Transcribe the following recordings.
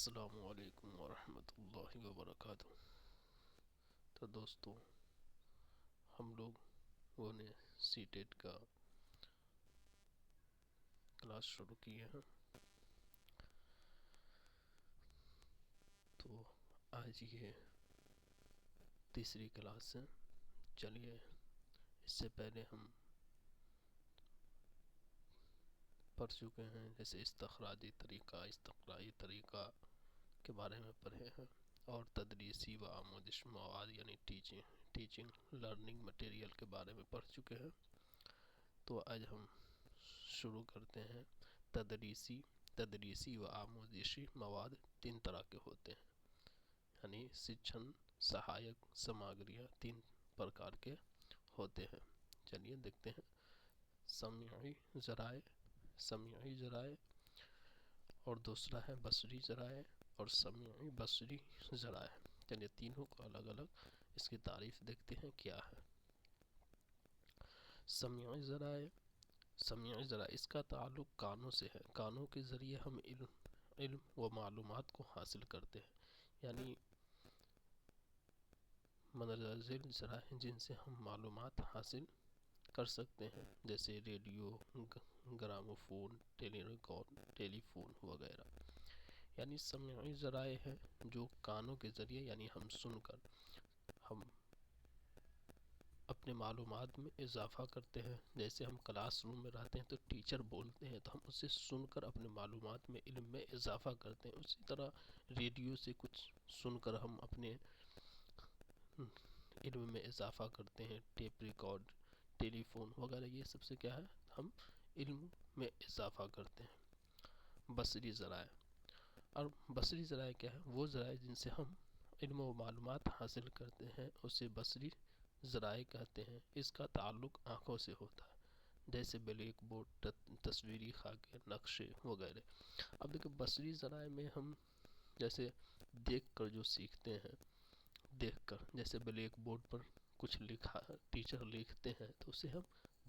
السلام علیکم ورحمۃ اللہ وبرکاتہ۔ تو دوستوں، ہم لوگوں نے سی ٹیٹ کا کلاس شروع کیے ہیں۔ تو آج یہ تیسری کلاس ہے۔ چلیے، اس سے پہلے ہم پڑھ چکے ہیں، جیسے استخراجی طریقہ، استقرائی طریقہ کے بارے میں پڑھے ہیں، اور تدریسی و آموزش مواد یعنی ٹیچنگ لرننگ مٹیریل کے بارے میں پڑھ چکے ہیں۔ تو آج ہم شروع کرتے ہیں۔ تدریسی و آموزشی مواد تین طرح کے ہوتے ہیں، یعنی شکشن سہایک سامگریاں تین پرکار کے ہوتے ہیں۔ چلیے دیکھتے ہیں۔ سمعی ذرائع اور دوسرا ہے بصری ذرائع اور سمعی بصری ذرائع۔ چلیے تینوں کو الگ الگ اس کی تعریف دیکھتے ہیں کیا ہے۔ سمعی ذرائع اس کا تعلق کانوں سے ہے۔ کانوں کے ذریعے ہم علم و معلومات کو حاصل کرتے ہیں، یعنی مندرجہ ذیل ذرائع جن سے ہم معلومات حاصل کر سکتے ہیں، جیسے ریڈیو، گراموفون، ٹیلی فون وغیرہ۔ یعنی سمعی ذرائع ہے جو کانوں کے ذریعے، یعنی ہم سن کر ہم اپنے معلومات میں اضافہ کرتے ہیں۔ جیسے ہم کلاس روم میں رہتے ہیں تو ٹیچر بولتے ہیں تو ہم اسے سن کر اپنے معلومات میں، علم میں اضافہ کرتے ہیں۔ اسی طرح ریڈیو سے کچھ سن کر ہم اپنے علم میں اضافہ کرتے ہیں۔ ٹیپ ریکارڈ، ٹیلی فون وغیرہ، یہ سب سے کیا ہے، ہم علم میں اضافہ کرتے ہیں۔ بصری ذرائع، اور بصری ذرائع کیا ہے، وہ ذرائع جن سے ہم علم و معلومات حاصل کرتے ہیں، اسے بصری ذرائع کہتے ہیں۔ اس کا تعلق آنکھوں سے ہوتا ہے، جیسے بلیک بورڈ، تصویری خاکے، نقشے وغیرہ۔ اب دیکھیں، بصری ذرائع میں ہم جیسے دیکھ کر جو سیکھتے ہیں، دیکھ کر جیسے بلیک بورڈ پر کچھ لکھا ٹیچر لکھتے ہیں تو اسے ہم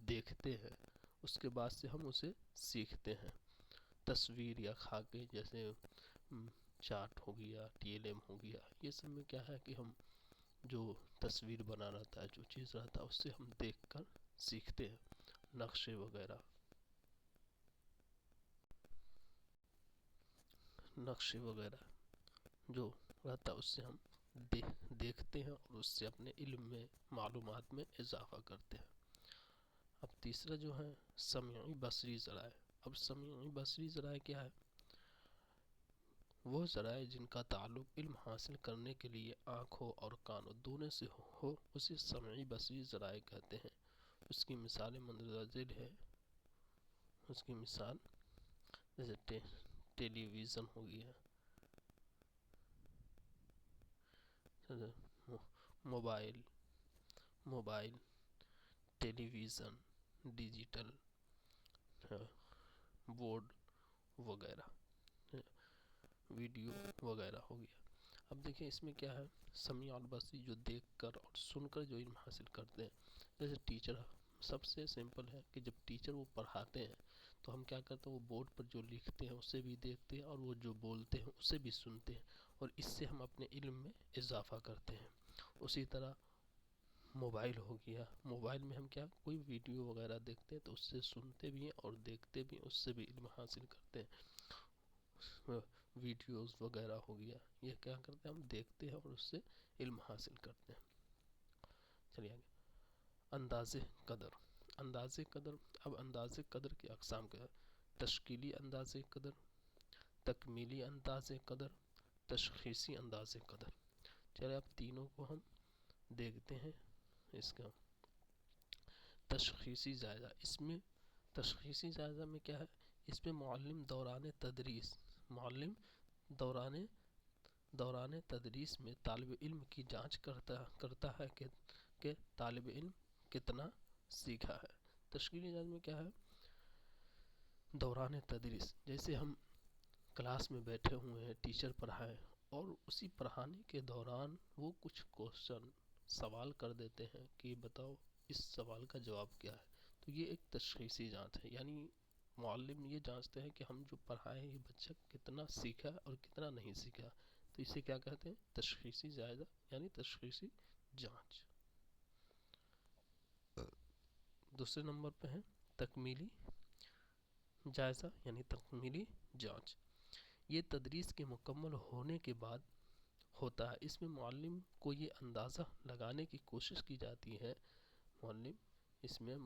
دیکھتے ہیں، اس کے بعد سے ہم اسے سیکھتے ہیں۔ تصویر یا خاکے جیسے چارٹ ہو گیا، TLM ہو گیا، یہ سب میں کیا ہے کہ ہم جو تصویر بنا رہتا ہے، جو چیز رہتا ہے، اس سے ہم دیکھ کر سیکھتے ہیں۔ نقشے وغیرہ جو رہتا ہے اس سے ہم دیکھتے ہیں اور اس سے اپنے علم میں، معلومات میں اضافہ کرتے ہیں۔ اب تیسرا جو ہے سمعی بصری ذرائع۔ اب سمعی بصری ذرائع کیا ہے، وہ ذرائع جن کا تعلق علم حاصل کرنے کے لیے آنکھوں اور کانوں دونوں سے ہو، اسے سمعی بصری ذرائع کہتے ہیں۔ اس کی مثالیں مندرجہ ذیل ہے۔ اس کی مثال جیسے ٹیلی ویژن ہو گیا، موبائل، ٹیلی ویژن، ڈیجیٹل بورڈ وغیرہ، ویڈیو وغیرہ ہو گیا۔ اب دیکھیں اس میں کیا ہے، سمعی اور بصری جو دیکھ کر اور سن کر جو علم حاصل کرتے ہیں، جیسے ٹیچر، سب سے سمپل ہے کہ جب ٹیچر وہ پڑھاتے ہیں تو ہم کیا کرتے ہیں، وہ بورڈ پر جو لکھتے ہیں اسے بھی دیکھتے ہیں، اور وہ جو بولتے ہیں اسے بھی سنتے ہیں، اور اس سے ہم اپنے علم میں اضافہ کرتے ہیں۔ اسی طرح موبائل ہو گیا، موبائل میں ہم کیا، کوئی ویڈیو وغیرہ دیکھتے ہیں تو اس سے سنتے بھی ہیں اور دیکھتے بھی ہیں، اس سے بھی علم حاصل کرتے ہیں۔ ویڈیوز وغیرہ ہو گیا، یہ کیا کرتے ہیں، ہم دیکھتے ہیں اور اس سے علم حاصل کرتے ہیں۔ چلیے آگے۔ اندازِ قدر۔ اب اندازِ قدر کی اقسام کیا ہے، تشکیلی اندازِ قدر، تکمیلی اندازِ قدر، تشخیصی اندازِ قدر۔ چلے اب تینوں کو ہم دیکھتے ہیں۔ اس کا تشخیصی جائزہ، اس میں تشخیصی جائزہ میں کیا ہے، اس میں معلم دوران تدریس میں طالب علم کی جانچ کرتا ہے کہ طالب علم کتنا سیکھا ہے۔ تشکیلی جائزہ میں کیا ہے، دوران تدریس، جیسے ہم کلاس میں بیٹھے ہوئے ہیں، ٹیچر پڑھائے، اور اسی پڑھانے کے دوران وہ کچھ کوشچن سوال کر دیتے ہیں کہ بتاؤ اس سوال کا جواب کیا ہے، تو یہ ایک تشخیصی جانچ ہے۔ یعنی معلم یہ جانچتے ہیں کہ ہم جو پڑھائیں یہ بچہ کتنا سیکھا اور کتنا نہیں سیکھا، تو اسے کیا کہتے ہیں؟ تشخیصی جائزہ یعنی تشخیصی جانچ۔ دوسرے نمبر پہ ہے تکمیلی جائزہ یعنی تکمیلی جانچ۔ یہ تدریس کے مکمل ہونے کے بعد ہوتا ہے، اس میں معلم کو یہ اندازہ لگانے کی کوشش کی جاتی ہے، اس میں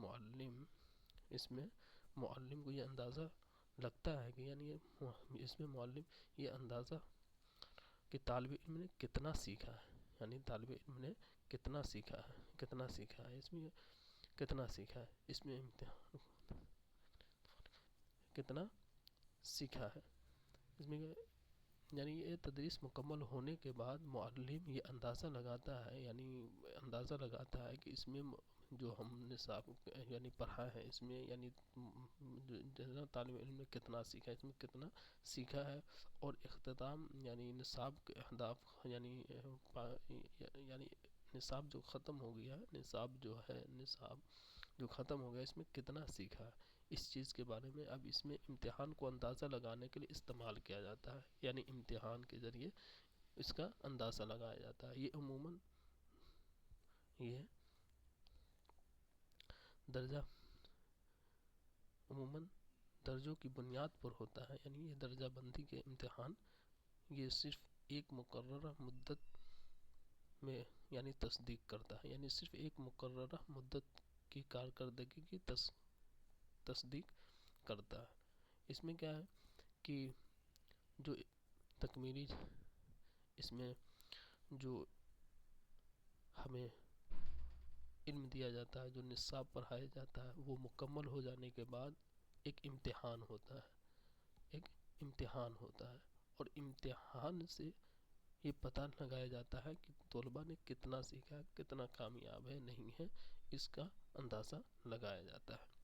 معلم کو یہ اندازہ لگتا ہے کہ یعنی اس میں معلم یہ اندازہ کہ طالب علم نے کتنا سیکھا ہے، یعنی طالب علم نے کتنا سیکھا ہے، اس میں کتنا سیکھا ہے، اس میں امتحان کتنا سیکھا ہے، اس میں یعنی یہ تدریس مکمل ہونے کے بعد معلم یہ اندازہ لگاتا ہے کہ اس میں جو ہم نے یعنی پڑھا ہے اس میں یعنی طالب علم نے کتنا سیکھا ہے، اس میں کتنا سیکھا ہے، اور اختتام یعنی نصاب کے اہداف یعنی نصاب جو ختم ہو گیا، نصاب جو ختم ہو گیا اس میں کتنا سیکھا ہے، اس چیز کے بارے میں اب اس میں امتحان کو اندازہ لگانے کے لیے استعمال کیا جاتا ہے، یعنی امتحان کے ذریعے اس کا اندازہ لگایا جاتا ہے۔ یہ عموماً درجوں کی بنیاد پر ہوتا ہے، یعنی یہ درجہ بندی کے امتحان یہ صرف ایک مقررہ مدت میں یعنی تصدیق کرتا ہے، یعنی صرف ایک مقررہ مدت کی کارکردگی کی تصدیق کرتا ہے۔ اس میں کیا ہے کہ جو تکمیلی اس میں جو ہمیں علم دیا جاتا ہے، جو نصاب پڑھایا جاتا ہے، وہ مکمل ہو جانے کے بعد ایک امتحان ہوتا ہے، اور امتحان سے یہ پتہ لگایا جاتا ہے کہ طلباء نے کتنا سیکھا، کتنا کامیاب ہے نہیں ہے، اس کا اندازہ لگایا جاتا ہے۔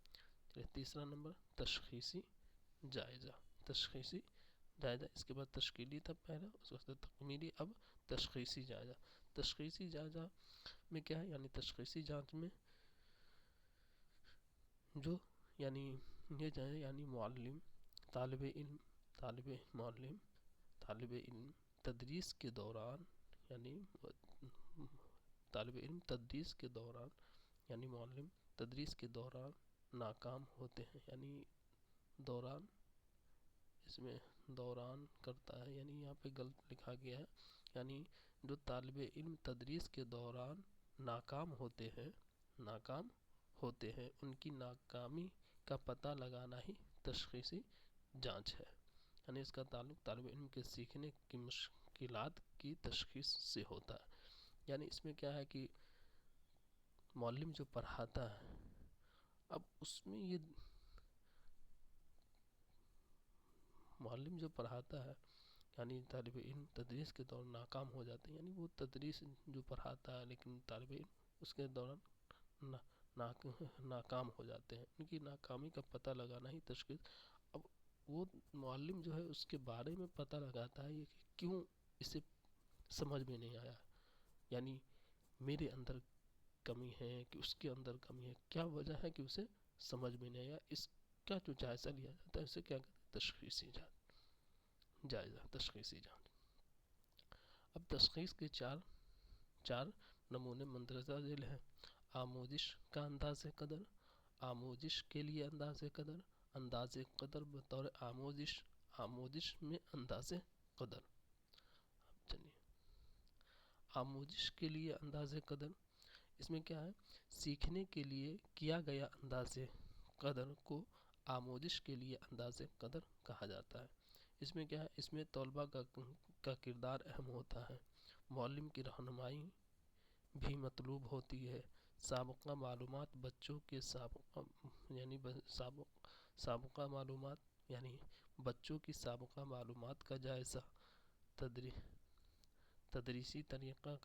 تیسرا نمبر تشخیصی جائزہ۔ اس کے بعد تشکیلی تھا پہلا، اس وقت تکمیلی، اب تشخیصی جائزہ۔ تشخیصی جائزہ میں کیا ہے، یعنی تشخیصی جانچ میں جو یعنی یہ جائزہ یعنی طالب علم تدریس کے دوران یعنی معلم تدریس کے دوران ناکام ہوتے ہیں، یعنی اس میں دوران کرتا ہے، یعنی یہاں پہ غلط لکھا گیا ہے، یعنی جو طالب علم تدریس کے دوران ناکام ہوتے ہیں ان کی ناکامی کا پتہ لگانا ہی تشخیصی جانچ ہے، یعنی اس کا تعلق طالب علم کے سیکھنے کی مشکلات کی تشخیص سے ہوتا ہے۔ یعنی اس میں کیا ہے کہ معلم جو پڑھاتا ہے، اب اس میں یہ معلم جو پڑھاتا ہے یعنی طالب علم تدریس کے دوران ناکام ہو جاتے ہیں، یعنی وہ تدریس جو پڑھاتا ہے لیکن طالب علم اس کے دوران ناکام ہو جاتے ہیں، ان کی ناکامی کا پتہ لگانا ہی تشخیص۔ اب وہ معلم جو ہے اس کے بارے میں پتہ لگاتا ہے کہ کیوں اسے سمجھ میں نہیں آیا، یعنی میرے اندر کمی ہے کہ اس کے اندر کمی ہے، کیا وجہ ہے کہ اسے سمجھ میں نہیں آیا، اس کا جو جائزہ لیا جاتا ہے اسے کیا کہتے ہیں؟ تشخیصی جائزہ، تشخیصی جانچ۔ اب تشخیص کے چار نمونے مندرجہ ذیل ہیں: آموزش کا انداز قدر، آموزش کے لیے انداز قدر بطور آموزش میں انداز قدر۔ چلیے آموزش کے لیے انداز قدر، اس میں کیا ہے، سیکھنے کے لیے کیا گیا انداز قدر کو آموزش کے لیے انداز قدر کہا جاتا ہے۔ اس میں کیا ہے، اس میں طلباء کا کردار اہم ہوتا ہے، معلم کی رہنمائی بھی مطلوب ہوتی ہے، سابقہ معلومات بچوں کے بچوں کی سابقہ معلومات کا جائزہ، تدریسی طریقہ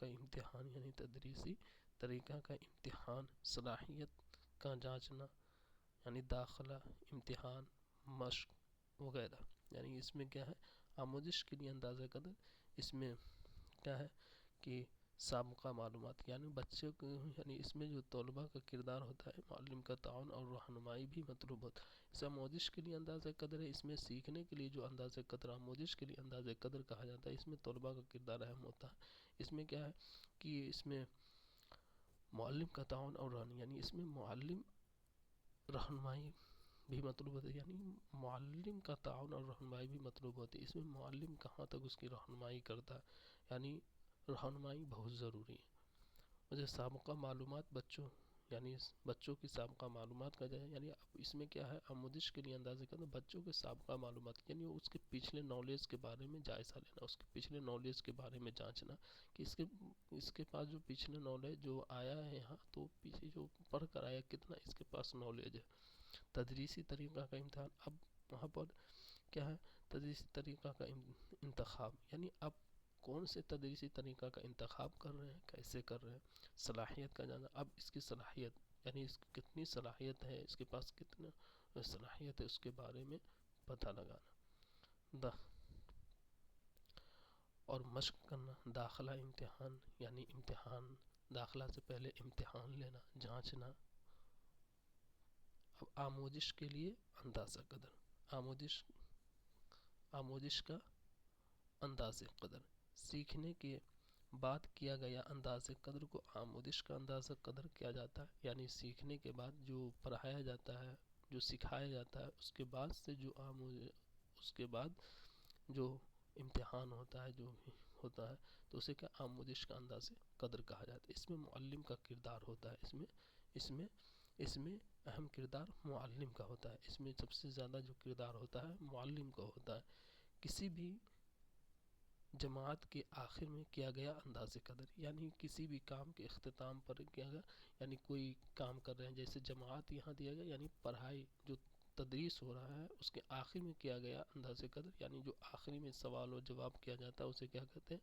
کا امتحان، صلاحیت کا جانچنا یعنی داخلہ امتحان، مشق وغیرہ۔ یعنی اس میں کیا ہے، آموزش کے لیے اندازہ قدر، اس میں کیا ہے کہ سابقہ معلومات، یعنی بچے کو، یعنی اس میں جو طلباء کا کردار ہوتا ہے، معلم کا تعاون اور رہنمائی بھی مطلوب ہوتا ہے۔ اس آموزش کے لیے انداز قدر ہے، اس میں سیکھنے کے لیے جو انداز قدر، آموزش کے لیے انداز قدر کہا جاتا ہے، اس میں طلباء کا کردار اہم ہوتا ہے۔ اس میں کیا ہے کہ اس میں معلم کا تعاون اور رہنمائی، یعنی اس میں معلم رہنمائی بھی مطلوب ہوتی ہے، یعنی معلم کا تعاون اور رہنمائی بھی مطلوب ہوتی ہے۔ اس میں معلم کہاں تک اس کی رہنمائی کرتا ہے، یعنی رہنمائی بہت ضروری ہے۔ مجھے سابقہ معلومات بچوں، یعنی بچوں کی سابقہ معلومات کا جائے، یعنی اب اس میں کیا ہے، آموزش کے لیے اندازے کرنا بچوں کے سابقہ معلومات، یعنی اس کے پچھلے نالج کے بارے میں جائزہ لینا، اس کے پچھلے نالج کے بارے میں جانچنا کہ اس کے پاس جو پچھلے نالج جو آیا ہے یہاں، تو پیچھے جو پڑھ کر آیا کتنا اس کے پاس نالج ہے۔ تدریسی طریقہ کا امتحان، اب وہاں پر کیا ہے، تدریسی طریقہ کا انتخاب، یعنی اب کون سے تدریسی طریقہ کا انتخاب کر رہے ہیں، کیسے کر رہے ہیں۔ صلاحیت کا جانا، اب اس کی صلاحیت، یعنی اس کی کتنی صلاحیت ہے، اس کے پاس کتنا صلاحیت ہے، اس کے بارے میں پتہ لگانا۔ اور مشق کرنا، داخلہ امتحان، یعنی امتحان، داخلہ سے پہلے امتحان لینا، جانچنا۔ اب آموزش کے لیے اندازہ قدر، آموزش کا انداز قدر، سیکھنے کے بعد کیا گیا انداز قدر کو آموزش کا اندازہ قدر کیا جاتا ہے، یعنی سیکھنے کے بعد جو پڑھایا جاتا ہے، جو سکھایا جاتا ہے، اس کے بعد سے جو اس کے بعد جو امتحان ہوتا ہے، جو ہوتا ہے، تو اسے کیا آموزش کا انداز قدر کہا جاتا ہے۔ اس میں معلم کا کردار ہوتا ہے، اس میں اہم کردار معلم کا ہوتا ہے، اس میں سب سے زیادہ جو کردار ہوتا ہے معلم کا ہوتا ہے۔ کسی بھی جماعت کے آخر میں کیا گیا انداز قدر، یعنی کسی بھی کام کے اختتام پر کیا گیا، یعنی کوئی کام کر رہے ہیں، جیسے جماعت یہاں دیا گیا، یعنی پڑھائی جو تدریس ہو رہا ہے اس کے آخر میں کیا گیا انداز قدر، یعنی جو آخری میں سوال و جواب کیا جاتا ہے اسے کیا کہتے ہیں،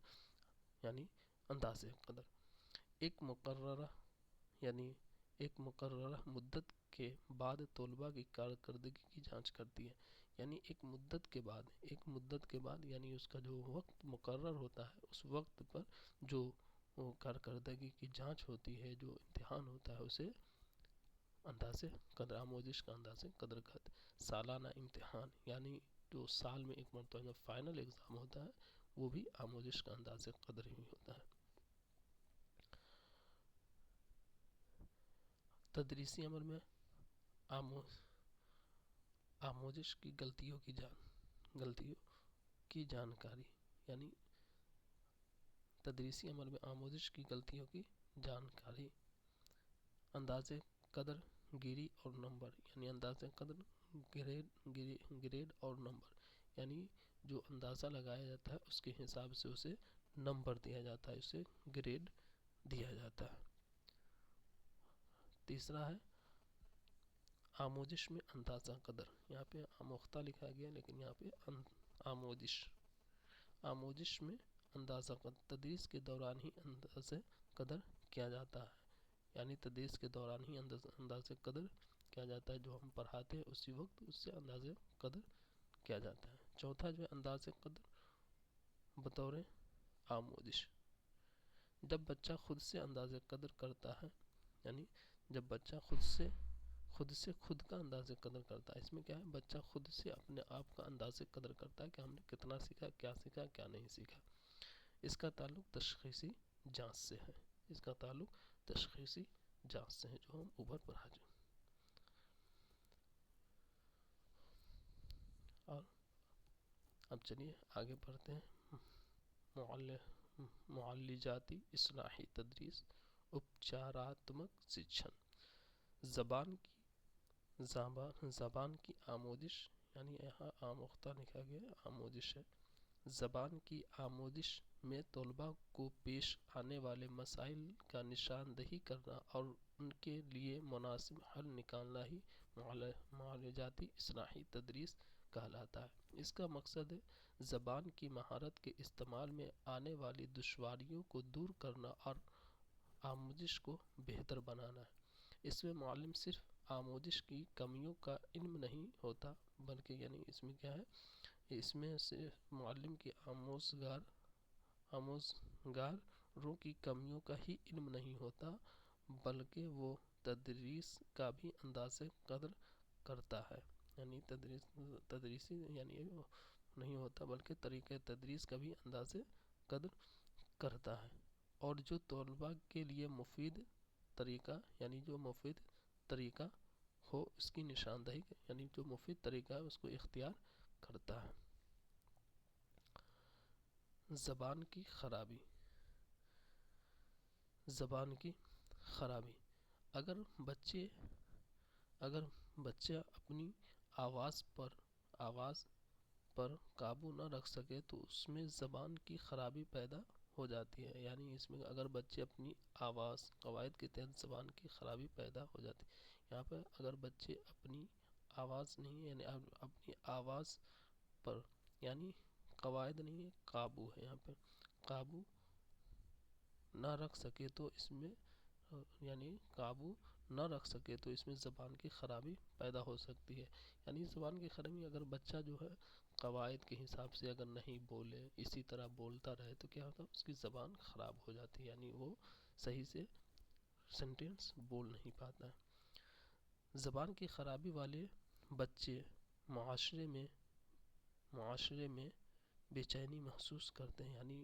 یعنی انداز قدر۔ ایک مقررہ، یعنی ایک مقررہ مدت کے بعد طلباء کی کارکردگی کی جانچ کرتی ہے، یعنی ایک مدت کے بعد یعنی اس کا جو وقت مقرر ہوتا ہے، اس وقت پر جو کارکردگی کی جانچ ہوتی ہے، جو امتحان ہوتا ہے، اسے انداز قدر، آموزش کا انداز قدر کہتے ہیں۔ سالانہ امتحان، یعنی جو سال میں ایک مرتبہ فائنل ایگزام ہوتا ہے، وہ بھی آموزش کا انداز قدر ہی ہوتا ہے۔ تدریسی عمل میں آموزش کی غلطیوں کی جانکاری، یعنی تدریسی عمل میں آموزش کی غلطیوں کی جانکاری۔ انداز قدر گیری اور نمبر، یعنی انداز قدر گریڈ اور نمبر، یعنی جو اندازہ لگایا جاتا ہے اس کے حساب سے اسے نمبر دیا جاتا ہے، اسے گریڈ دیا جاتا ہے۔ تیسرا ہے آموزش میں اندازہ قدر، یہاں پہ آموختہ لکھا گیا لیکن یہاں پہ آموزش میں اندازہ قدر، تدریس کے دوران ہی اندازہ قدر کیا جاتا ہے، یعنی تدریس کے دوران ہی اندازہ قدر کیا جاتا ہے، جو ہم پڑھاتے ہیں اسی وقت اس سے اندازہ قدر کیا جاتا ہے۔ چوتھا جو ہے اندازہ قدر بطور آموزش، جب بچہ خود سے اندازہ قدر کرتا ہے، یعنی جب بچہ خود کا اندازہ قدر کرتا ہے، اس میں کیا ہے، بچہ خود سے اپنے آپ کا اندازہ قدر کرتا ہے کہ ہم نے کتنا سیکھا، کیا نہیں سیکھا۔ اس کا تعلق تشخیصی جانچ سے ہے، جو ہم اوپر پڑھا چکے۔ اور اب چلیے آگے پڑھتے ہیں۔ معالجاتی اصلاحی تدریس، اپچاراتمک شکشن، زبان کی آموزش، یعنی یہاں آموختہ لکھا گیا آموزش ہے۔ زبان کی آموزش میں طلباء کو پیش آنے والے مسائل کا نشاندہی کرنا اور ان کے لیے مناسب حل نکالنا ہی معالجاتی اصلاحی تدریس کہلاتا ہے۔ اس کا مقصد زبان کی مہارت کے استعمال میں آنے والی دشواریوں کو دور کرنا اور آموزش کو بہتر بنانا ہے۔ اس میں معلم صرف آموزش کی کمیوں کا علم نہیں ہوتا، بلکہ یعنی اس میں کیا ہے، اس میں صرف معلم کی آموزگار رو کی کمیوں کا ہی علم نہیں ہوتا، بلکہ وہ تدریس کا بھی انداز قدر کرتا ہے، یعنی تدریسی یعنی نہیں ہوتا بلکہ طریقہ تدریس کا بھی انداز قدر کرتا ہے، اور جو طلباء کے لیے مفید طریقہ یعنی جو مفید طریقہ ہو اس کی نشاندہی یعنی جو مفید طریقہ ہے اس کو اختیار کرتا ہے۔ زبان کی خرابی۔ زبان کی خرابی، اگر بچہ اپنی آواز پر قابو نہ رکھ سکے تو اس میں زبان کی خرابی پیدا ہو جاتی ہے، یعنی اس میں اگر بچے اپنی آواز قواعد کے تحت زبان کی خرابی پیدا ہو جاتی ہے۔ یہاں پر اگر بچے اپنی آواز نہیں یعنی اپنی آواز پر یعنی قواعد نہیں ہے، قابو ہے، یہاں پہ قابو نہ رکھ سکے تو اس میں یعنی قابو نہ رکھ سکے تو اس میں زبان کی خرابی پیدا ہو سکتی ہے، یعنی زبان کی خرابی اگر بچہ جو ہے قواعد کے حساب سے اگر نہیں بولے اسی طرح بولتا رہے تو کیا ہوتا ہے اس کی زبان خراب ہو جاتی ہے، یعنی وہ صحیح سے سینٹینس بول نہیں پاتا ہے۔ زبان کی خرابی والے بچے معاشرے میں بے چینی محسوس کرتے ہیں، یعنی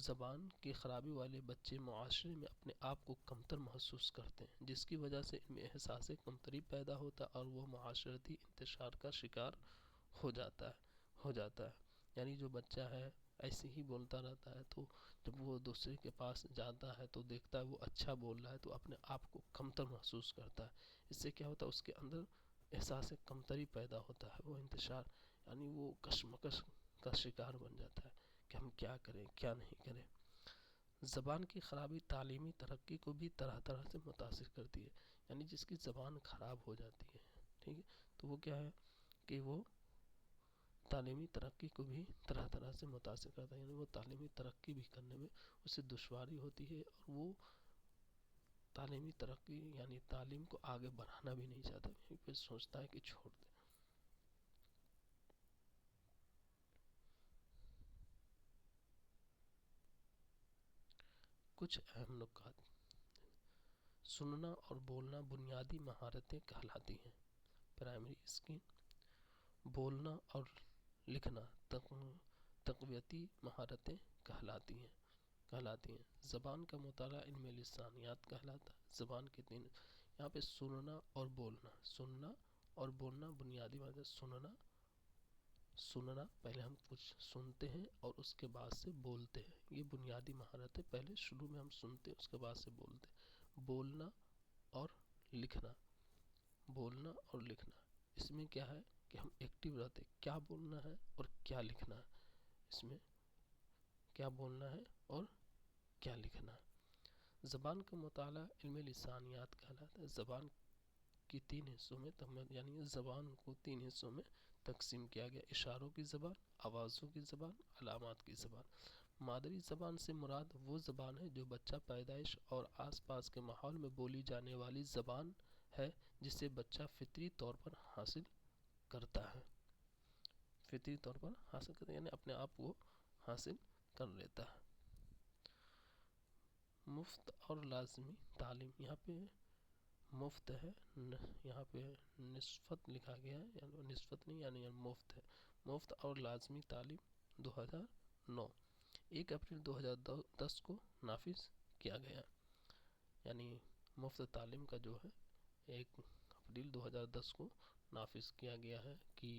زبان کی خرابی والے بچے معاشرے میں اپنے آپ کو کمتر محسوس کرتے ہیں، جس کی وجہ سے ان میں احساس کمتری پیدا ہوتا ہے اور وہ معاشرتی انتشار کا شکار ہو جاتا ہے، یعنی جو بچہ ہے ایسے ہی بولتا رہتا ہے تو جب وہ دوسرے کے پاس جاتا ہے تو دیکھتا ہے وہ اچھا بول رہا ہے تو اپنے آپ کو کمتر محسوس کرتا ہے، اس سے کیا ہوتا ہے اس کے اندر احساس کمتری پیدا ہوتا ہے، وہ انتشار یعنی وہ کشمکش کا شکار بن جاتا ہے کہ ہم کیا کریں کیا نہیں کریں۔ زبان کی خرابی تعلیمی ترقی کو بھی طرح طرح سے متاثر کرتی ہے، یعنی جس کی زبان خراب ہو جاتی ہے ٹھیک ہے تو وہ کیا ہے کہ وہ تعلیمی ترقی کو بھی طرح طرح سے متاثر کرتا ہے، یعنی وہ تعلیمی ترقی بھی کرنے میں اسے دشواری ہوتی ہے اور وہ تعلیمی ترقی یعنی تعلیم کو آگے بڑھانا بھی نہیں چاہتا، پھر سوچتا ہے کہ چھوڑ دیں۔ کچھ اہم نکات۔ سننا اور بولنا بنیادی مہارتیں کہلاتی ہیں۔ پرائمری اسکل، بولنا اور لکھنا تقویتی مہارتیں کہلاتی ہیں۔ زبان کا مطالعہ علم لسانیات کہلاتا ہے۔ زبان کے تین یہاں پہ سننا اور بولنا بنیادی مہارتیں۔ سننا پہلے ہم کچھ سنتے ہیں اور اس کے بعد سے بولتے ہیں، یہ بنیادی مہارت ہے، پہلے شروع میں ہم سنتے ہیں اس کے بعد سے بولتے ہیں۔ بولنا اور لکھنا اس میں کیا ہے کہ ہم ایکٹیو رہتے ہیں، کیا بولنا ہے اور کیا لکھنا ہے، اس میں کیا بولنا ہے اور کیا لکھنا ہے۔ زبان کا مطالعہ علم لسانیات کہلاتا ہے۔ زبان کی تین حصوں میں یعنی زبان کو تین حصوں میں تقسیم کیا گیا: اشاروں کی زبان، آوازوں کی زبان، علامات کی زبان۔ مادری زبان سے مراد وہ زبان ہے جو بچہ پیدائش اور آس پاس کے ماحول میں بولی جانے والی زبان ہے جسے بچہ فطری طور پر حاصل کرتا ہے، یعنی اپنے آپ کو حاصل کر لیتا ہے۔ مفت اور لازمی تعلیم، یہاں پہ مفت ہے، یہاں پہ نسبت لکھا گیا ہے، یعنی نسبت نہیں یعنی مفت ہے۔ مفت اور لازمی تعلیم 2009 1 اپریل 2010 کو نافذ کیا گیا، یعنی مفت تعلیم کا جو ہے 1 اپریل 2010 کو نافذ کیا گیا ہے کہ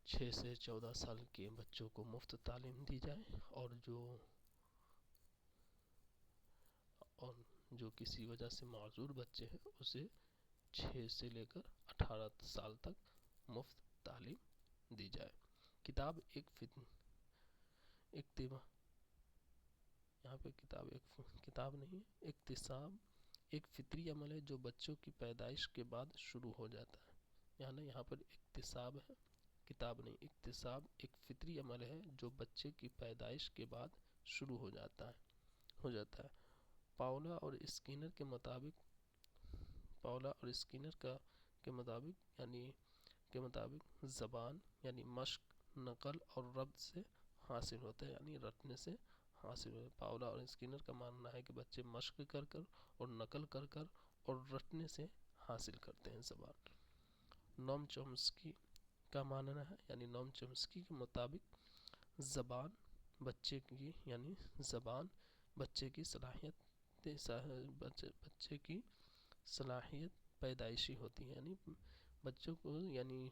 6 سے 14 سال کے بچوں کو مفت تعلیم دی جائے اور جو کسی وجہ سے معذور بچے ہیں اسے 6 سے لے کر 18 سال تک مفت تعلیم دی جائے۔ کتاب یہاں پہ کتاب نہیں ہے، اکتساب ایک فطری عمل ہے جو بچوں کی پیدائش کے بعد شروع ہو جاتا ہے، یہاں پر اکتساب ہے، کتاب نہیں، اکتساب ایک فطری عمل ہے جو بچے کی پیدائش کے بعد شروع ہو جاتا ہے۔ پاولا اور اسکینر کے مطابق زبان یعنی مشق، نقل اور ربط سے حاصل ہوتا ہے، یعنی رٹنے سے حاصل ہو. پاولا اور اسکینر کا ماننا ہے کہ بچے مشق کر کر اور نقل کر کر اور رٹنے سے حاصل کرتے ہیں زبان. نوم چومسکی کا ماننا ہے، یعنی نوم چومسکی کے مطابق زبان بچے کی صلاحیت پیدائشی ہوتی ہے. یعنی بچوں کو، یعنی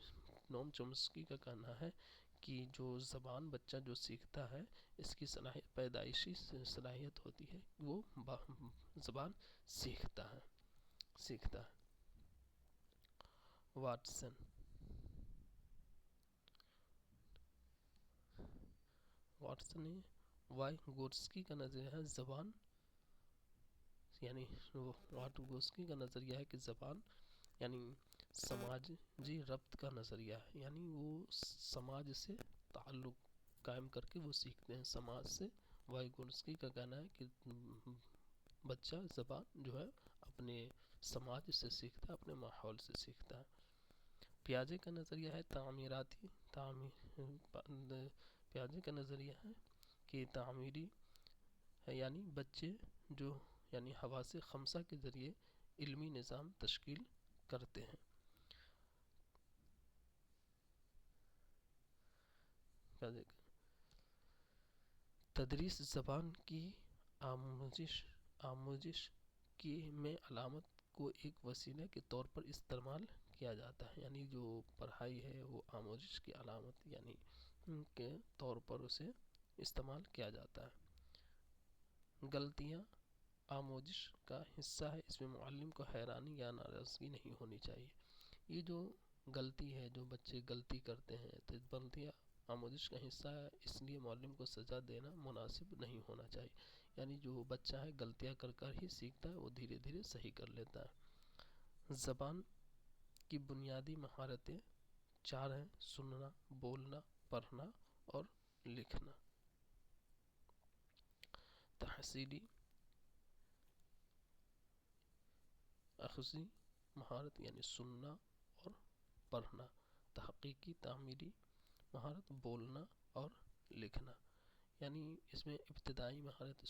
نوم چومسکی کا کہنا ہے کہ جو زبان بچہ جو سیکھتا ہے اس کی پیدائشی صلاحیت ہوتی ہے، وہ زبان سیکھتا ہے. واٹسن وایگوٹسکی کا نظریہ ہے وایگوٹسکی کا نظریہ ہے کہ زبان یعنی سماجی ربط کا نظریہ ہے. یعنی وہ سماج سے تعلق قائم کر کے وہ سیکھتے ہیں سماج سے. وایگوٹسکی کا کہنا ہے کہ بچہ زبان جو ہے اپنے سماج سے سیکھتا ہے، اپنے ماحول سے سیکھتا ہے. پیاجے کا نظریہ ہے پیاجے کا نظریہ ہے کہ تعمیری ہے، یعنی بچے جو یعنی حواس خمسہ کے ذریعے علمی نظام تشکیل کرتے ہیں. تدریس زبان کی آموزش میں علامت کو ایک وسیلہ کے طور پر استعمال کیا جاتا ہے. یعنی جو پڑھائی ہے وہ آموزش کی علامت یعنی کے طور پر اسے استعمال کیا جاتا ہے. غلطیاں آموزش کا حصہ ہے، اس میں معلم کو حیرانی یا ناراضگی نہیں ہونی چاہیے. یہ جو غلطی ہے، جو بچے غلطی کرتے ہیں تو غلطیاں آموزش کا حصہ ہے، اس لیے معلم کو سزا دینا مناسب نہیں ہونا چاہیے. یعنی جو بچہ ہے غلطیاں کر کر ہی سیکھتا ہے، وہ دھیرے دھیرے صحیح کر لیتا ہے. زبان کی بنیادی مہارتیں 4 ہیں: سننا، بولنا، پڑھنا اور لکھنا. تحصیلی اخذی مہارت یعنی سننا اور پڑھنا. تحقیقی تعمیری مہارت بولنا اور لکھنا. یعنی اس میں ابتدائی مہارت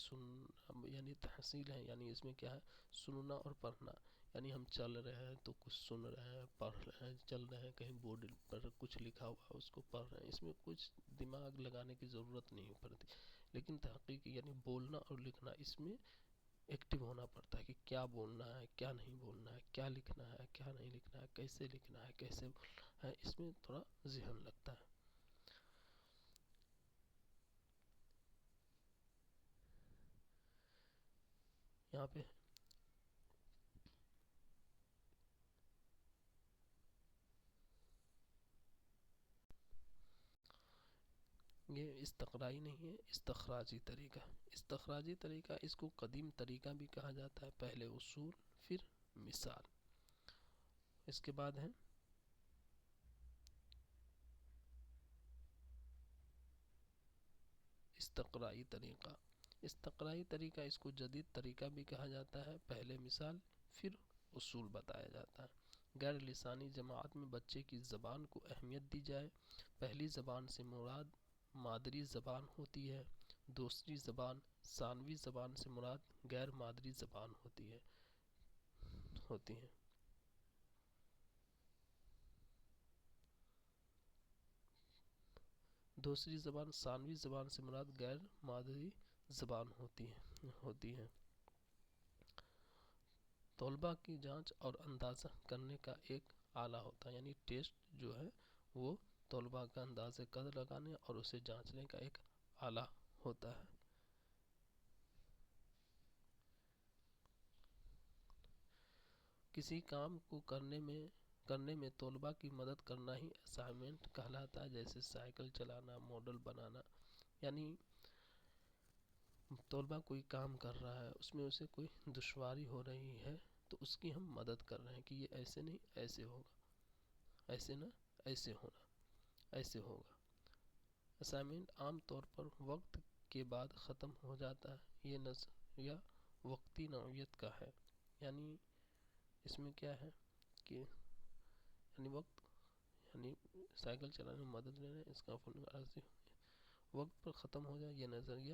یعنی تحصیل ہے، یعنی اس میں کیا ہے، سننا اور پڑھنا. یعنی ہم چل رہے ہیں تو کچھ سن رہے ہیں، پڑھ رہے ہیں، چل رہے ہیں، کہیں بورڈ پر کچھ لکھا ہوا ہے اس کو پڑھ رہے ہیں. اس میں کچھ دماغ لگانے کی ضرورت نہیں پڑتی. لیکن تحقیقی یعنی بولنا اور لکھنا، اس میں ایکٹیو ہونا پڑتا ہے کہ کیا بولنا ہے، کیا نہیں بولنا ہے، کیا لکھنا ہے، کیا نہیں لکھنا ہے، کیسے لکھنا ہے، کیسے بولنا ہے. اس میں تھوڑا ذہن لگتا ہے. یہاں پہ یہ استقرائی نہیں ہے، استخراجی طریقہ. استخراجی طریقہ اس کو قدیم طریقہ بھی کہا جاتا ہے. پہلے اصول پھر مثال. اس کے بعد ہے استقرائی طریقہ. استقرائی طریقہ اس کو جدید طریقہ بھی کہا جاتا ہے. پہلے مثال پھر اصول بتایا جاتا ہے. غیر لسانی جماعت میں بچے کی زبان کو اہمیت دی جائے. پہلی زبان سے مراد مادری زبان ہوتی ہے. دوسری زبان ثانوی زبان سے مراد غیر مادری زبان ہوتی ہے. دوسری زبان ثانوی زبان سے مراد غیر مادری زبان ہوتی ہے. طلباء کی جانچ اور اندازہ کرنے کا ایک آلہ ہوتا ہے. یعنی ٹیسٹ جو ہے وہ طلباء کا اندازہ قدر لگانے اور اسے جانچنے کا ایک آلہ ہوتا ہے. کسی کام کو کرنے میں طلباء کی مدد کرنا ہی اسائنمنٹ کہلاتا ہے. جیسے سائیکل چلانا، ماڈل بنانا. یعنی طلباء کوئی کام کر رہا ہے، اس میں اسے کوئی دشواری ہو رہی ہے تو اس کی ہم مدد کر رہے ہیں کہ یہ ایسے نہیں ایسے ہوگا، ایسے نہ ایسے ہونا، ایسے ہوگا. اسائنمنٹ عام طور پر وقت کے بعد ختم ہو جاتا ہے. یہ نظریہ وقتی نوعیت کا ہے. یعنی اس میں کیا ہے کہ یعنی وقت یعنی سائیکل چلانے میں مدد لینا، اس کا وقت پر ختم ہو جائے، یہ نظریہ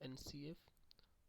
NCF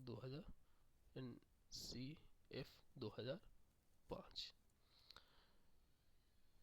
2000 NCF 2005।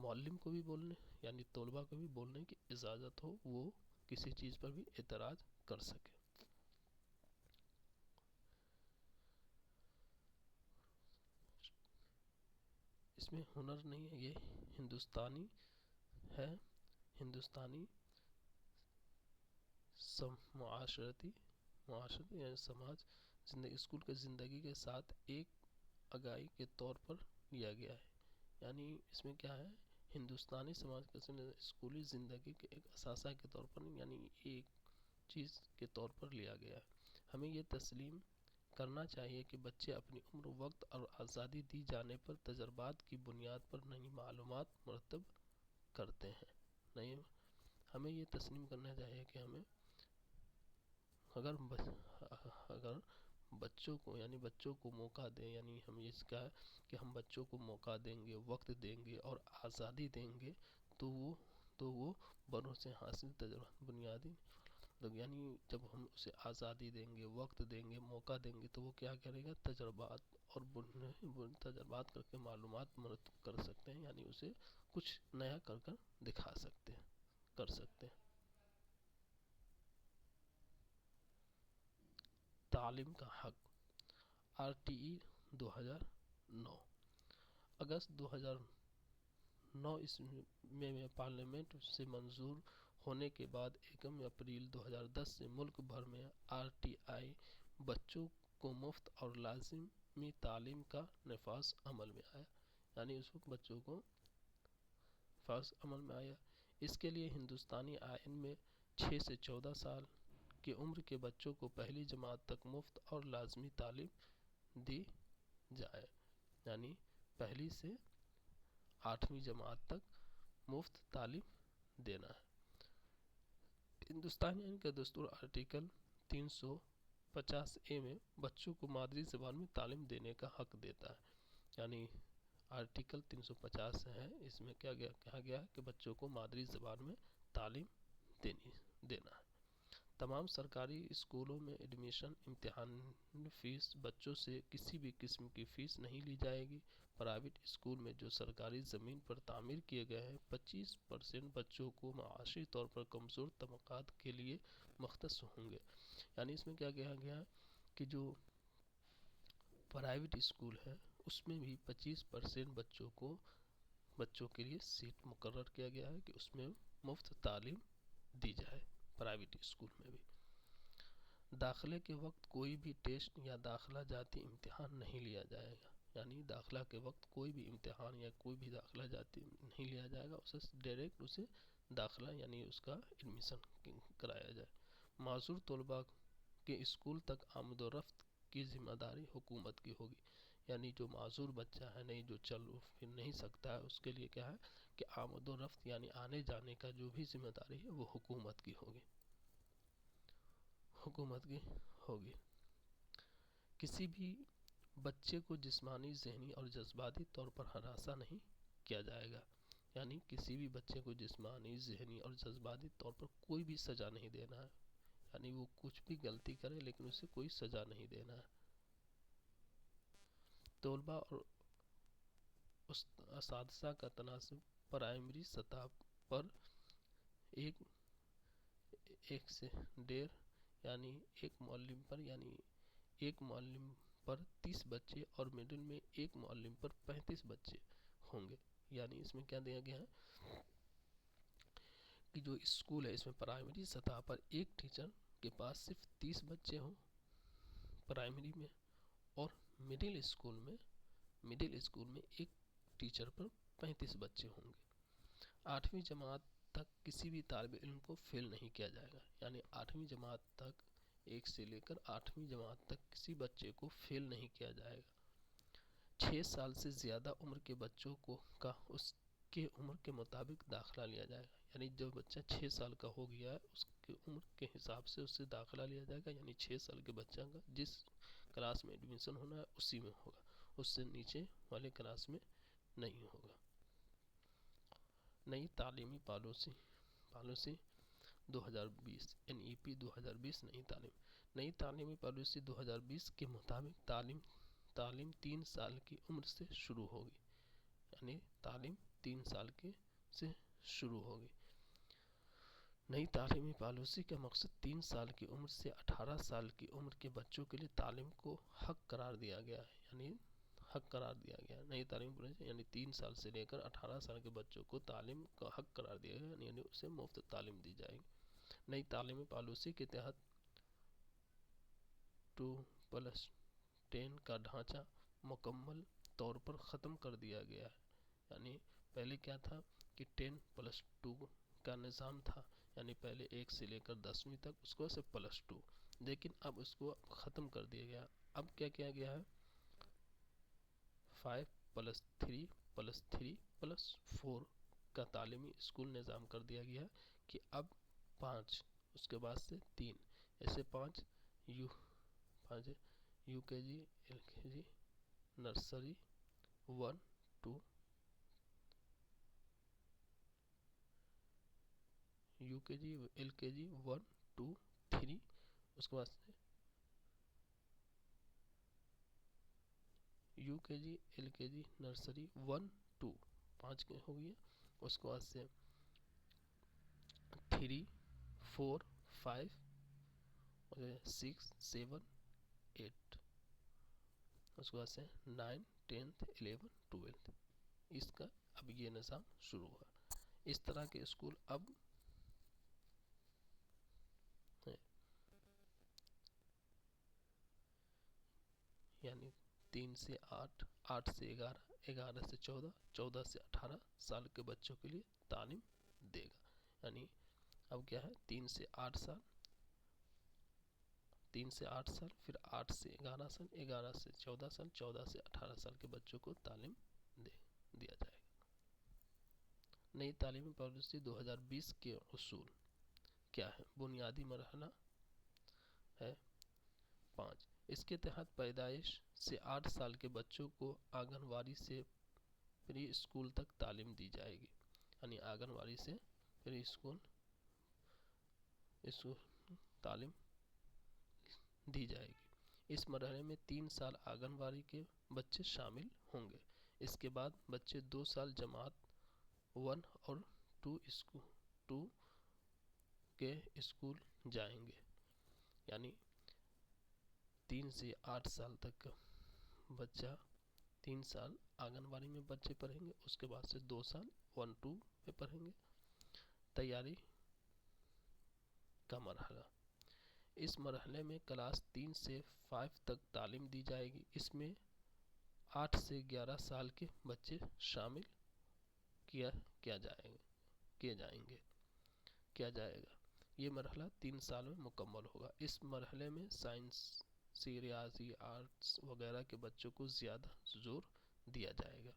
معلم کو بھی بولنے یعنی طلباء کو بھی بولنے کی اجازت ہو، وہ کسی چیز پر بھی اعتراض کر سکے۔ اس میں ہنر نہیں ہے، یہ ہندوستانی ہے، ہندوستانی معاشرتی یعنی سماج زندگی اسکول کے زندگی کے ساتھ ایک آگاہی کے طور پر لیا گیا ہے۔ یعنی اس میں کیا ہے، ہندوستانی سماج کے اسکولی زندگی کے ایک اثاثہ کے طور پر یعنی ایک چیز کے طور پر لیا گیا ہے۔ ہمیں یہ تسلیم کرنا چاہیے کہ بچے اپنی عمر، وقت اور آزادی دی جانے پر تجربات کی بنیاد پر نئی معلومات مرتب کرتے ہیں۔ ہمیں یہ تسلیم کرنا چاہیے کہ ہمیں اگر بچوں کو موقع دیں، یعنی ہم اس کا کہ ہم بچوں کو موقع دیں گے، وقت دیں گے اور آزادی دیں گے تو وہ بڑوں سے حاصل تجربات بنیادی یعنی جب ہم اسے آزادی دیں گے، وقت دیں گے، موقع دیں گے تو وہ کیا کرے گا، تجربات کر کے معلومات مرتب کر سکتے ہیں، یعنی اسے کچھ نیا کر دکھا سکتے ہیں، کر سکتے ہیں۔ تعلیم کا حق، RTE 2009 اگست 2009 میں پارلیمنٹ سے منظور ہونے کے بعد 1 اپریل 2010 سے ملک بھر میں RTI بچوں کو مفت اور لازمی تعلیم کا نفاذ عمل میں آیا، یعنی اس وقت بچوں کو نفاذ عمل میں آیا۔ اس کے لیے ہندوستانی آئین میں 6 سے 14 سال کی عمر کے بچوں کو پہلی جماعت تک مفت اور لازمی تعلیم دی جائے، یعنی پہلی سے 8ویں جماعت تک مفت تعلیم دینا ہے۔ ہندوستانی آئین کا دستور آرٹیکل 350A میں بچوں کو مادری زبان میں تعلیم دینے کا حق دیتا ہے، یعنی آرٹیکل 350 ہے، اس میں کہا گیا کہ بچوں کو مادری زبان میں تعلیم دینا ہے۔ تمام سرکاری اسکولوں میں ایڈمیشن امتحان فیس بچوں سے کسی بھی قسم کی فیس نہیں لی جائے گی۔ پرائیویٹ اسکول میں جو سرکاری زمین پر تعمیر کیے گئے ہیں 25% بچوں کو معاشی طور پر کمزور طبقات کے لیے مختص ہوں گے، یعنی اس میں کیا کہا گیا ہے کہ جو پرائیویٹ اسکول ہے اس میں بھی 25% بچوں کے لیے سیٹ مقرر کیا گیا ہے کہ اس میں مفت تعلیم دی جائے، پرائیویٹ اسکول میں بھی۔ داخلے کے وقت کوئی بھی ٹیسٹ یا داخلہ جاتی امتحان نہیں لیا جائے گا، یعنی داخلہ کے وقت کوئی بھی امتحان یا کوئی بھی داخلہ جاتی نہیں لیا جائے گا، اسے ڈائریکٹ داخلہ یعنی اس کا ایڈمیشن کرایا جائے۔ معذور طلباء کے اسکول تک آمد و رفت کی ذمہ داری حکومت کی ہوگی، یعنی جو معذور بچہ ہے نہیں، جو چل پھر نہیں سکتا ہے، اس کے لیے کیا ہے کہ آمد و رفت یعنی آنے جانے کا جو بھی ذمہ داری ہے وہ حکومت کی ہوگی۔ کسی بھی بچے کو جسمانی، ذہنی اور جذباتی طور پر ہراساں نہیں کیا جائے گا، یعنی کسی بھی بچے کو جسمانی، ذہنی اور جذباتی طور پر کوئی بھی سزا نہیں دینا ہے، یعنی وہ کچھ بھی غلطی کرے لیکن اسے کوئی سزا نہیں دینا ہے۔ طلباء اور اساتذہ کا تناسب پرائمری سطح پر 1 سے 1.5 یعنی ایک معلم پر 30 بچے اور مڈل میں ایک معلم پر 35 بچے ہوں گے، یعنی اس میں کیا دیا گیا ہے کہ جو اسکول ہے اس میں پرائمری سطح پر ایک ٹیچر کے پاس صرف 30 بچے ہوں پرائمری میں، اور مڈل اسکول میں ایک ٹیچر پر 35 بچے ہوں گے۔ 8ویں جماعت تک کسی بھی طالب علم کو فیل نہیں کیا جائے گا، یعنی 8ویں جماعت تک 1 سے لے کر 8ویں جماعت تک کسی بچے کو فیل نہیں کیا جائے گا۔ 6 سال سے زیادہ عمر کے بچوں کا اس کے عمر کے مطابق داخلہ لیا جائے گا، یعنی جو بچہ 6 سال کا ہو گیا ہے اس کی عمر کے حساب سے اس سے داخلہ لیا جائے گا، یعنی 6 سال کے بچہ کا جس کلاس میں ایڈمیشن ہونا ہے اسی میں ہوگا، اس سے نیچے والے کلاس میں نہیں ہوگا۔ نئی تعلیمی پالیسی 2020 NEP 2020 نئی تعلیمی پالیسی 2020 کے مطابق تعلیم 3 سال کی عمر سے شروع ہوگی، یعنی تعلیم 3 سال کے سے شروع ہوگی۔ نئی تعلیمی پالیسی کا مقصد 3 سال کی عمر سے 18 سال کی عمر کے بچوں کے لیے تعلیم کو حق قرار دیا گیا ہے، یعنی حق قرار دیا گیا۔ نئی تعلیمی پالیسی یعنی 3 سال سے لے کر 18 سال کے بچوں کو تعلیم کا حق قرار دیا گیا، یعنی اسے مفت تعلیم دی جائے گی۔ نئی تعلیمی پالیسی کے تحت 2+10 کا ڈھانچہ مکمل طور پر ختم کر دیا گیا ہے، یعنی پہلے کیا تھا کہ 10+2 کا نظام تھا، یعنی پہلے 1 سے لے کر 10ویں تک، اس کو سے +2، لیکن اب اس کو ختم کر دیا گیا۔ اب کیا کیا گیا ہے 5+3+3+4 کا تعلیمی اسکول نظام کر دیا گیا کہ اب 5 اس کے بعد سے 3 ایسے 5 یو کے جی ایل کے جی نرسری 1 2 یو کے جی ایل کے جی 1 2 3 اس کے بعد سے یو کے جی ایل کے جی نرسری 1 2 5 کے ہو گیا، اس کے بعد سے 3 4 5 6 7 8 اس کے بعد سے 9 10 11 12 اس کا اب یہ نظام شروع ہوا۔ اس طرح کے اسکول اب یعنی 3 سے 8 8 سے 11 11 سے 14 14 سے 18 سال کے بچوں کے لیے تعلیم دے گا، یعنی اب کیا ہے 3 سے 8 سال 3 سے 8 سال پھر 8 سے 11 سال 11 سے 14 سال 14 سے 18 سال کے بچوں کو تعلیم دیا جائے گا۔ نئی تعلیمی پالیسی 2020 کے اصول کیا ہے؟ بنیادی مرحلہ ہے 5۔ اس کے تحت پیدائش سے 8 سال کے بچوں کو آنگن واڑی سے پری اسکول تک تعلیم دی جائے گی، یعنی آنگن واڑی سے پری اسکول تعلیم دی جائے گی۔ اس مرحلے میں 3 سال آنگن واڑی کے بچے شامل ہوں گے۔ اس کے بعد بچے 2 سال جماعت 1 اور 2 کے اسکول جائیں گے، یعنی 3 سے 8 سال تک بچہ 3 سال آنگن واڑی میں بچے پڑھیں گے، اس کے بعد سے 2 سال 1 2 میں پڑھیں گے۔ تیاری کا مرحلہ، اس مرحلے میں کلاس 3 سے 5 تک تعلیم دی جائے گی۔ اس میں 8 سے 11 سال کے بچے شامل کیا جائے گا۔ یہ مرحلہ 3 سال میں مکمل ہوگا۔ اس مرحلے میں سائنس، ریاضی، آرٹس وغیرہ کے بچوں کو زیادہ زور دیا جائے گا۔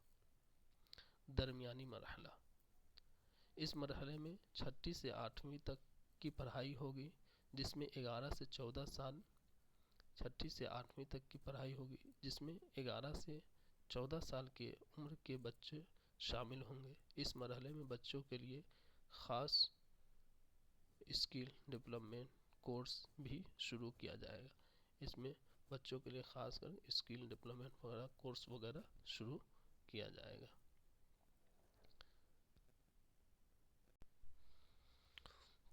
درمیانی مرحلہ، اس مرحلے میں 6 سے 8ویں تک کی پڑھائی ہوگی، جس میں 11 سے 14 سال 6 سے 8ویں تک کی پڑھائی ہوگی، جس میں 11 سے 14 سال کے عمر کے بچے شامل ہوں گے۔ اس مرحلے میں بچوں کے لیے خاص اسکل ڈیولپمنٹ کورس بھی شروع کیا جائے گا۔ اس میں بچوں کے لیے خاص کر اسکل ڈیولپمنٹ وغیرہ کورس وغیرہ شروع کیا جائے گا۔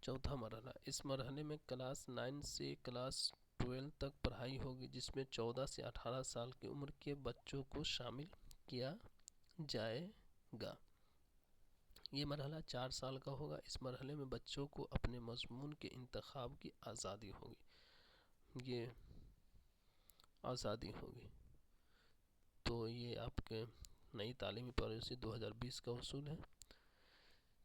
چوتھا مرحلہ، اس مرحلے میں کلاس 9 سے کلاس 12 تک پڑھائی ہوگی، جس میں 14 سے 18 سال کی عمر کے بچوں کو شامل کیا جائے گا۔ یہ مرحلہ 4 سال کا ہوگا۔ اس مرحلے میں بچوں کو اپنے مضمون کے انتخاب کی آزادی ہوگی۔ تو یہ آپ کے نئی تعلیمی پالیسی 2020 کا اصول ہے۔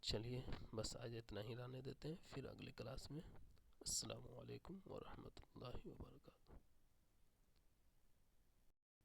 چلیے بس آج اتنا ہی رہنے دیتے ہیں، پھر اگلی کلاس میں۔ السلام علیکم ورحمۃ اللہ۔